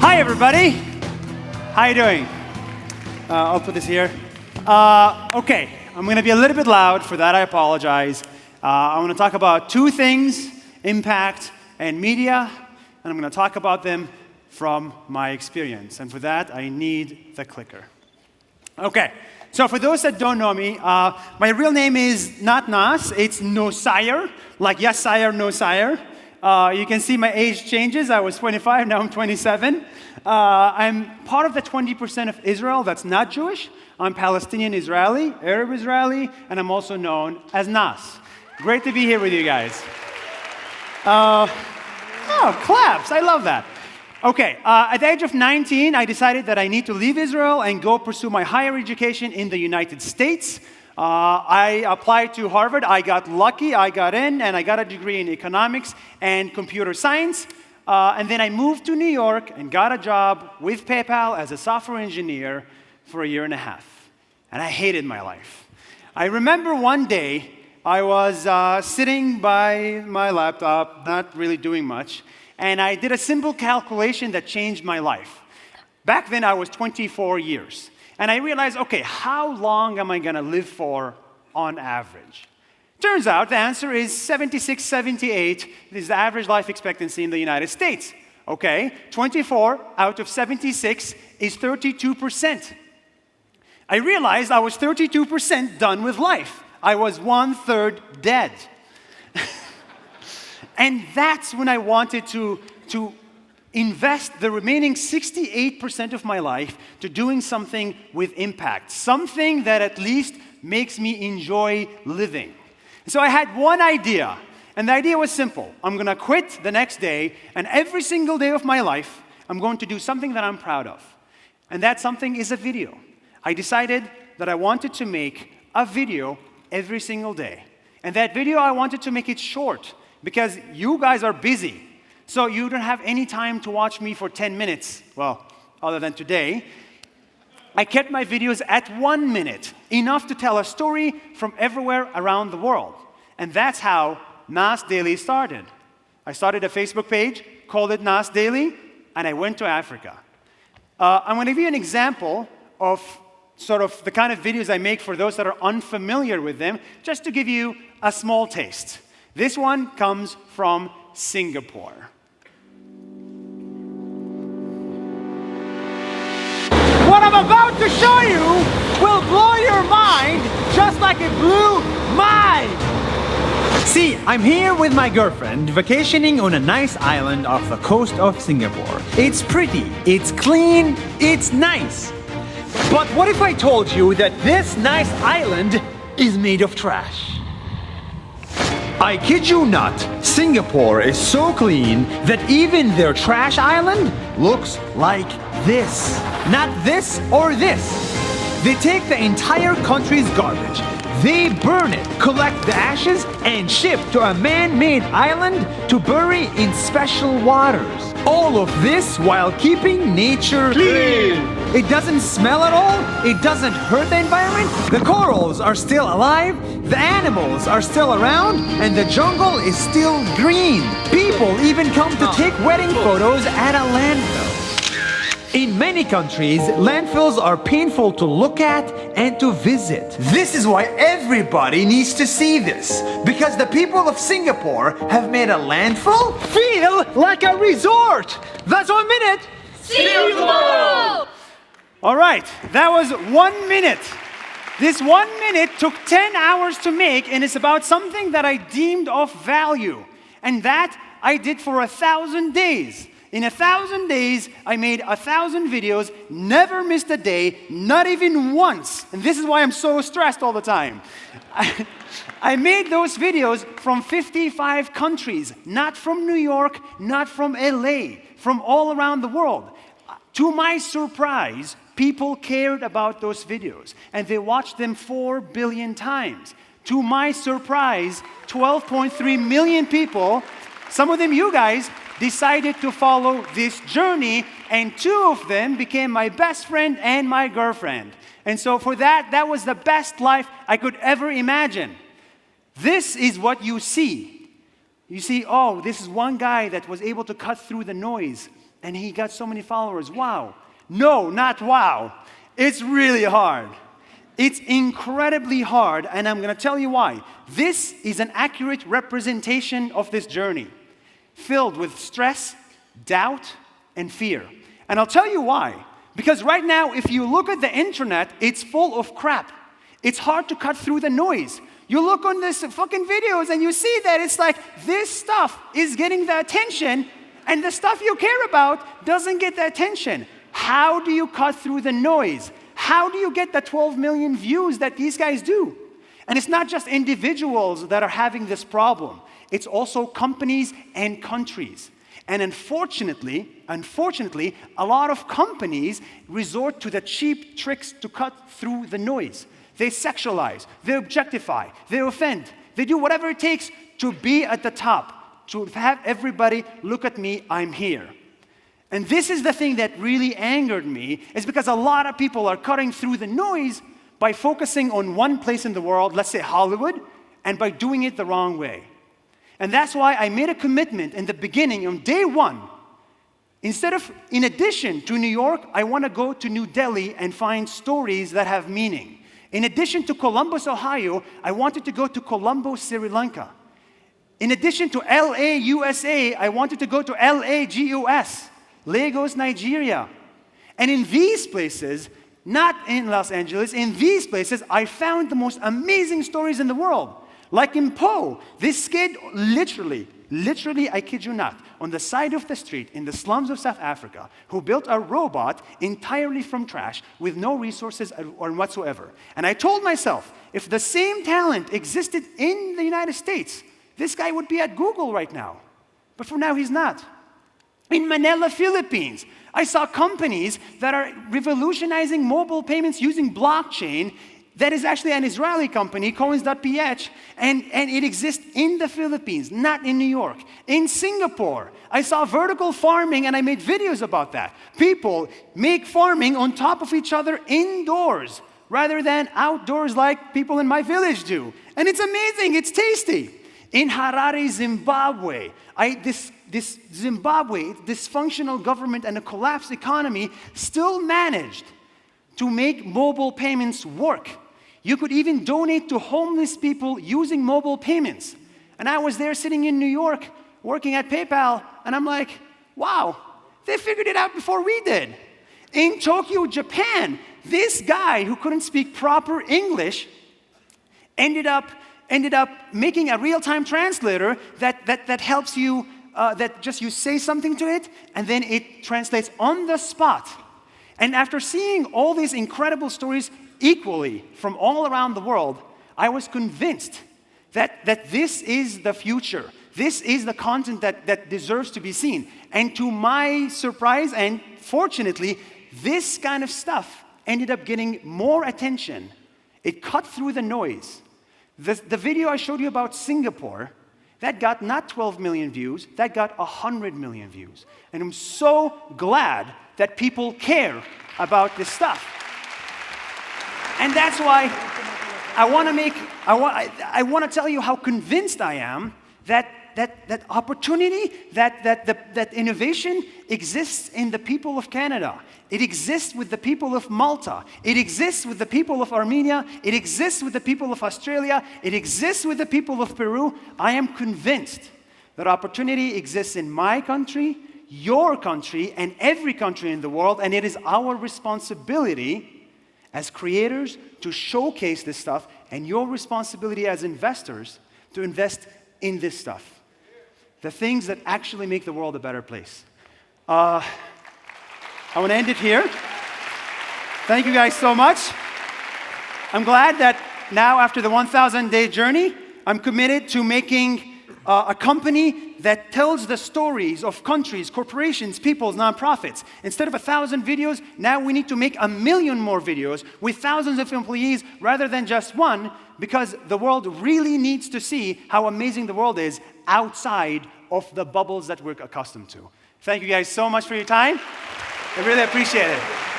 Hi, everybody. How you doing? I'll put this here. Okay, I'm going to be a little bit loud. For that, I apologize. I want to talk about two things, impact and media, and I'm going to talk about them from my experience. And for that, I need the clicker. Okay, so for those that don't know me, my real name is not Nas, it's NUSEIR, like YASSIN, NUSEIR. You can see my age changes. I was 25, now I'm 27. I'm part of the 20% of Israel that's not Jewish. I'm Palestinian Israeli, Arab Israeli, and I'm also known as Nas. Great to be here with you guys. Oh, claps, I love that. Okay, at the age of 19, I decided that I need to leave Israel and go pursue my higher education in the United States. I applied to Harvard. I got lucky. I got in, and I got a degree in economics and computer science. And then I moved to New York and got a job with PayPal as a software engineer for a year and a half. And I hated my life. I remember one day I was sitting by my laptop, not really doing much, and I did a simple calculation that changed my life. Back then, I was 24 years. And I realized, okay, how long am I going to live for on average? Turns out the answer is 76, 78 is the average life expectancy in the United States. Okay, 24 out of 76 is 32%. I realized I was 32% done with life. I was 1/3 dead. And that's when I wanted to invest the remaining 68% of my life to doing something with impact, something that at least makes me enjoy living. So I had one idea, and the idea was simple. I'm going to quit the next day, and every single day of my life, I'm going to do something that I'm proud of. And that something is a video. I decided that I wanted to make a video every single day. And that video, I wanted to make it short, because you guys are busy. So you don't have any time to watch me for 10 minutes, well, other than today. I kept my videos at 1 minute, enough to tell a story from everywhere around the world. And that's how Nas Daily started. I started a Facebook page, called it Nas Daily, and I went to Africa. I'm going to give you an example of sort of the kind of videos I make for those that are unfamiliar with them, just to give you a small taste. This one comes from Singapore. What I'm about to show you will blow your mind just like it blew mine. See, I'm here with my girlfriend, vacationing on a nice island off the coast of Singapore. It's pretty, it's clean, it's nice. But what if I told you that this nice island is made of trash? I kid you not, Singapore is so clean that even their trash island looks like this. Not this or this. They take the entire country's garbage, they burn it, collect the ashes, and ship to a man-made island to bury in special waters. All of this while keeping nature clean. It doesn't smell at all, it doesn't hurt the environment, the corals are still alive, the animals are still around, and the jungle is still green. People even come to take wedding photos at a landfill. In many countries, landfills are painful to look at and to visit. This is why everybody needs to see this, because the people of Singapore have made a landfill feel like a resort. That's 1 minute. See you tomorrow! All right, that was 1 minute. This 1 minute took 10 hours to make, and it's about something that I deemed of value. And that I did for 1,000 days. In 1,000 days, I made 1,000 videos, never missed a day, not even once. And this is why I'm so stressed all the time. I made those videos from 55 countries, not from New York, not from LA, from all around the world. To my surprise, people cared about those videos, and they watched them 4 billion times. To my surprise, 12.3 million people, some of them you guys, decided to follow this journey, and 2 of them became my best friend and my girlfriend. And so for that, that was the best life I could ever imagine. This is what you see. You see, oh, this is one guy that was able to cut through the noise and he got so many followers. Wow. No, not wow. It's really hard. It's incredibly hard, and I'm going to tell you why. This is an accurate representation of this journey, filled with stress, doubt, and fear. And I'll tell you why. Because right now, if you look at the internet, it's full of crap. It's hard to cut through the noise. You look on these fucking videos and you see that it's like this stuff is getting the attention and the stuff you care about doesn't get the attention. How do you cut through the noise? How do you get the 12 million views that these guys do? And it's not just individuals that are having this problem. It's also companies and countries. And unfortunately, a lot of companies resort to the cheap tricks to cut through the noise. They sexualize, they objectify, they offend. They do whatever it takes to be at the top, to have everybody look at me, I'm here. And this is the thing that really angered me, is because a lot of people are cutting through the noise by focusing on one place in the world, let's say Hollywood, and by doing it the wrong way. And that's why I made a commitment in the beginning, on day one. In addition to New York, I want to go to New Delhi and find stories that have meaning. In addition to Columbus, Ohio, I wanted to go to Colombo, Sri Lanka. In addition to LA, USA, I wanted to go to LA, GUS, Lagos, Nigeria. And in these places, not in Los Angeles, in these places, I found the most amazing stories in the world. Like in Po, this kid literally, I kid you not, on the side of the street in the slums of South Africa, who built a robot entirely from trash with no resources or whatsoever. And I told myself, if the same talent existed in the United States, this guy would be at Google right now. But for now, he's not. In Manila, Philippines, I saw companies that are revolutionizing mobile payments using blockchain. That is actually an Israeli company, Coins.ph, and it exists in the Philippines, not in New York. In Singapore, I saw vertical farming, and I made videos about that. People make farming on top of each other indoors, rather than outdoors like people in my village do. And it's amazing, it's tasty. In Harare, Zimbabwe, this Zimbabwe, dysfunctional government and a collapsed economy, still managed to make mobile payments work. You could even donate to homeless people using mobile payments. And I was there sitting in New York, working at PayPal, and I'm like, wow, they figured it out before we did. In Tokyo, Japan, this guy who couldn't speak proper English ended up making a real-time translator that helps you, that just you say something to it, and then it translates on the spot. And after seeing all these incredible stories equally from all around the world, I was convinced that this is the future. This is the content that deserves to be seen. And to my surprise, and fortunately, this kind of stuff ended up getting more attention. It cut through the noise. The video I showed you about Singapore, that got not 12 million views, that got 100 million views. And I'm so glad that people care about this stuff. And that's why I want to tell you how convinced I am that opportunity, that innovation exists in the people of Canada. It exists with the people of Malta. It exists with the people of Armenia. It exists with the people of Australia. It exists with the people of Peru. I am convinced that opportunity exists in my country, your country, and every country in the world, and it is our responsibility as creators to showcase this stuff, and your responsibility as investors to invest in this stuff. The things that actually make the world a better place. I want to end it here. Thank you guys so much. I'm glad that now, after the 1,000-day journey, I'm committed to making a company that tells the stories of countries, corporations, peoples, nonprofits. Instead of 1,000 videos, now we need to make 1 million more videos with thousands of employees rather than just one, because the world really needs to see how amazing the world is outside of the bubbles that we're accustomed to. Thank you guys so much for your time. I really appreciate it.